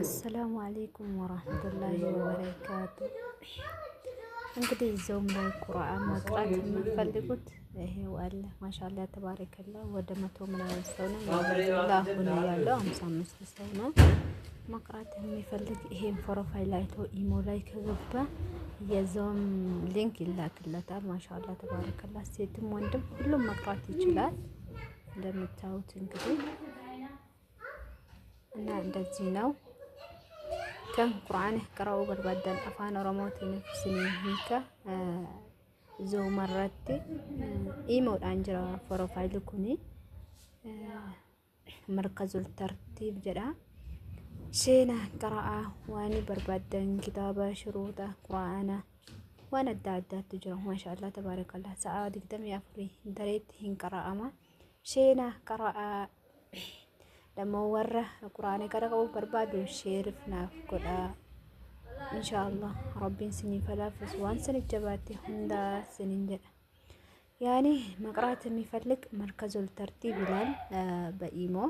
السلام عليكم ورحمة الله وبركاته. እንግዲህ እዛውም ላይ ቁርአን መቅራት የምትፈልጉት ይሄው አለ። ማሻአላ ተባረከላ። ወደ 100 ምናምን ሰው ነው አሁን ያለው 55 ሰው ነው። መቅራት የሚፈልግ ይሄን ፕሮፋይል አይቶ ኢሞ ላይ ከገባ የዛውም ሊንክ ይላክለታል። ማሻአላ ተባረከላ። ሴትም ወንድም ሁሉም መቅራት ይችላል። እንደምታዩት እንግዲህ እና እንደዚህ ነው። كم قرآن قرأوا بالبدل أفان رموت نفسني هيك زو مرت إيمو أنجرا بروفايل كوني مركز الترتيب جرا شينا قراءة واني بربدن كتابة شروطة قرآن وانا الدادات تجرا ما شاء الله تبارك الله سعاد قدام يافري دريت هين قراءة ما شينا قراءة لما ورة القرآن قرأوا بربادو شيرفنا كلا إن شاء الله ربي سنين فلافس وان سنة جباتي هندا سنين جدا يعني مقرات ميفلك مركز الترتيب لان بإيمو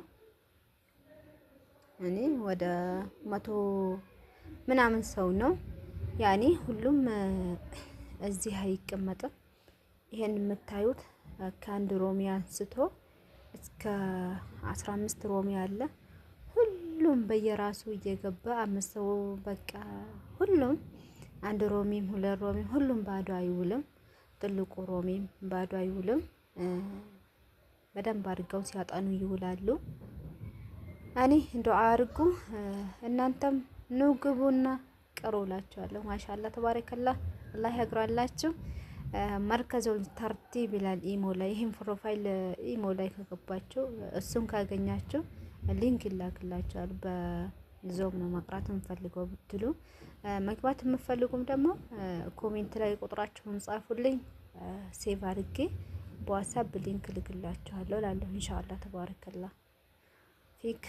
يعني ودا 100 ምናምን ሰው ነው يعني ሁሉም እዚህ አይቀመጥም። ይሄን የምታዩት ከአንድ ሮሚ አንስቶ እስከ 15 ሮሚ አለ። ሁሉም በየራሱ እየገባ 5 ሰው በቃ ሁሉም አንድ ሮሚም 2 ሮሚም ሁሉም ባዶ አይውልም። ትልቁ ሮሚም ባዶ አይውልም። በደንብ አድርገው ሲያጠኑ ይውላሉ። እኔ ዱዓ አድርጉ። እናንተም ኑ ግቡና ቀሩላችኋለሁ። ማሻአላ ተባረከላ። አላህ ያግራላችሁ። መርከዙል ተርቲብ ይላል ኢሞ ላይ። ይሄን ፕሮፋይል ኢሞ ላይ ከገባችሁ እሱን ካገኛችሁ ሊንክ ይላክላችኋል። በዞም ነው መቅራት የምፈልገው ብትሉ መግባት የምፈልጉም ደግሞ ኮሜንት ላይ ቁጥራችሁን ጻፉልኝ። ሴቭ አድርጌ በዋትስአፕ ሊንክ ልክላችኋለሁ እላለሁ። ኢንሻአላህ ተባረከላ ፊክ